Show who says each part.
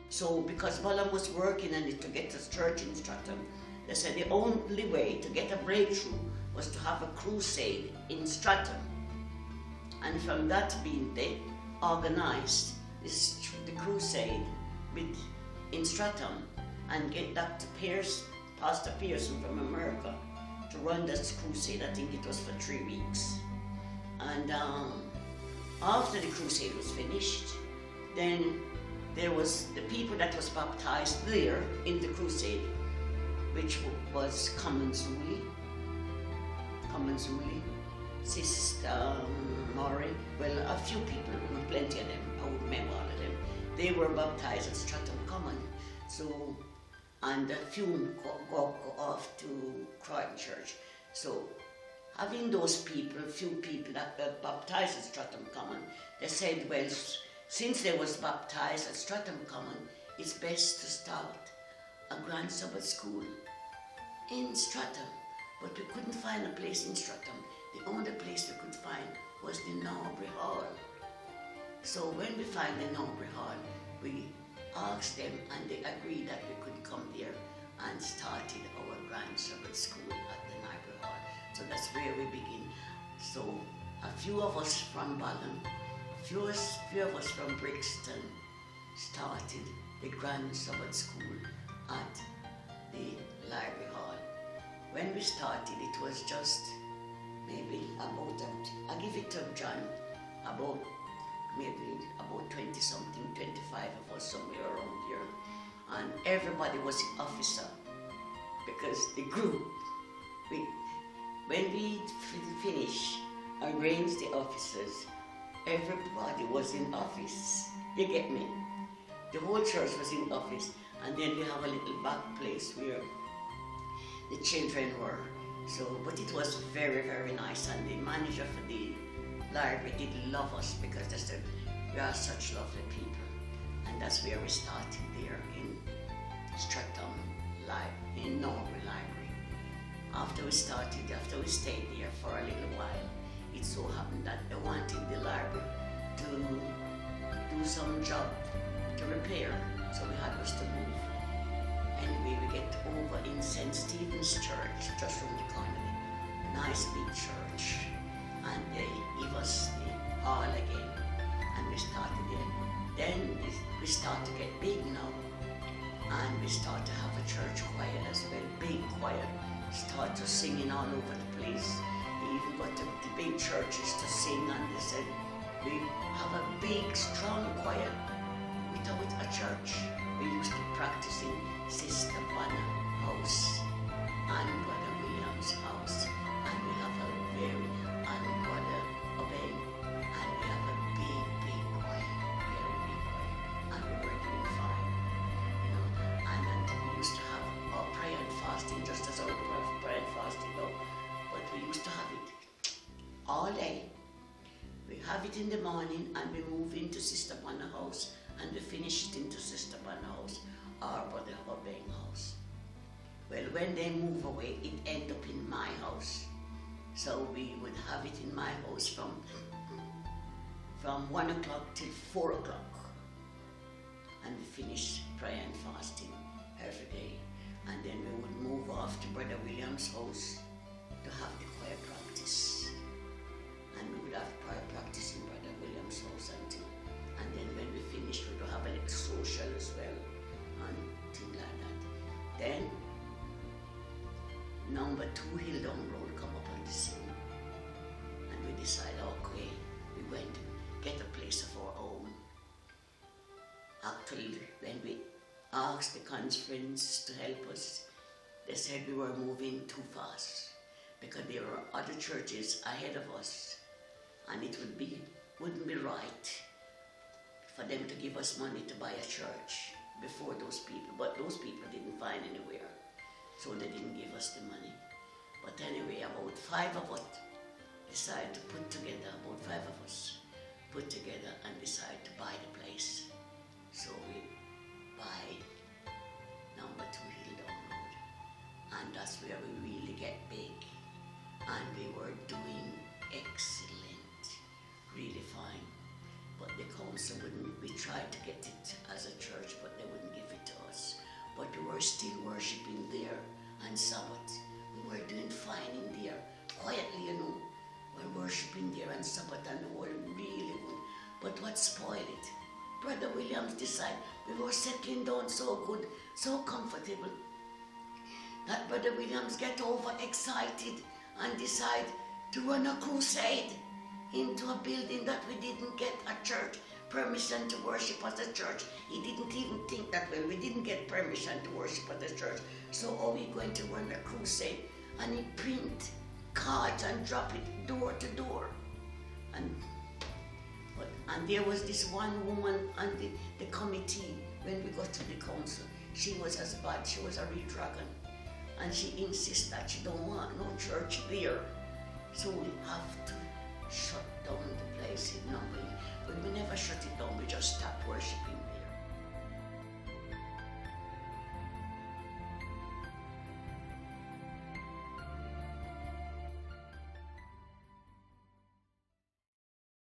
Speaker 1: So because Balaam was working on it to get his church in Stratham, they said the only way to get a breakthrough was to have a crusade in Stratham. And from that being, they organized the crusade in Stratham and get Dr. Pierce, Pastor Pearson from America, to run that crusade. I think it was for 3 weeks. And after the crusade was finished, then there was the people that was baptized there in the crusade, which was Commonsuli, Sister Maury, well, a few people, plenty of them, I would remember all of them. They were baptized at Stratham Common. So, and a few go off to Croydon Church. So, having those people, few people that were baptized at Stratham Common, they said, well, since they was baptized at Stratham Common, it's best to start a Grand Sabbath school in Stratham. But we couldn't find a place in Stratham. The only place we could find was the Norbury Hall. So when we found the Norbury Hall, we asked them and they agreed that we could come there and started our Grand Sabbath school at the Norbury Hall. So that's where we begin. So a few of us from Ballon, few of us from Brixton started the Grand Sabbath school at the Library Hall. When we started, it was just maybe about, I give it to John, about 20 something, 25 of us, somewhere around here. And everybody was an officer because the group, when we finish, arrange the officers, everybody was in office. You get me? The whole church was in office, and then we have a little back place where the children were. So, but it was very, very nice, and the manager for the library did love us because they said, we are such lovely people. And that's where we started there in Stratham, in Norbury Library. After we stayed there for a little while, it so happened that they wanted the library to do some job to repair, so we had us to move. Anyway, we get over in St. Stephen's Church, just from the corner, nice big church, and they give us the hall again, and we started there. Then we start to get big now, and we start to have a church choir as well, big choir, start to singing all over the place. We even got to the big churches to sing, and they said, we have a big, strong choir without a church. We used to practice in Sister Banner house and Brother William's house, and we have a and Brother Obey, and we have a big choir, very big choir, and we were doing fine, and we used to have our prayer and fasting, just as our prayer and fasting now, but we used to have it all day. We have it in the morning, and we move into Sister Banner house, and we finish it into Sister Banner house or Brother Obeying house. Well, when they move away, it end up in my house. So we would have it in my house from 1 o'clock till 4 o'clock. And we finish prayer and fasting every day. And then we would move off to Brother William's house to have the choir practice. And we would have choir practice in Brother William's house until. And then when we finish, we would have a little social as well. And things like that. Then, number 2 Hilldown Road come up on the scene. And we decide, okay, we're going to get a place of our own. Actually, when we asked the conference to help us, they said we were moving too fast because there were other churches ahead of us, and it wouldn't be right for them to give us money to buy a church before those people, but those people didn't find anywhere, so they didn't give us the money. But anyway, about 5 of us decided to put together, and decide to buy the place. So we buy number 2 Hilldown Road, and that's where we really get big, and we were doing excellent, really fine, but the council wouldn't we tried to get it as a church, but they wouldn't give it to us. But we were still worshiping there on Sabbath. We were doing fine in there, quietly, we were worshiping there on Sabbath, and we were really good. But what spoiled it? Brother Williams decided we were settling down so good, so comfortable, that Brother Williams get overexcited and decide to run a crusade into a building that we didn't get a church permission to worship as a church. He didn't even think that way. We didn't get permission to worship as a church. So are we going to run a crusade? And he print cards and drop it door to door. And there was this one woman on the committee when we got to the council. She was as bad. She was a real dragon. And she insists that she don't want no church there. So we have to shut down the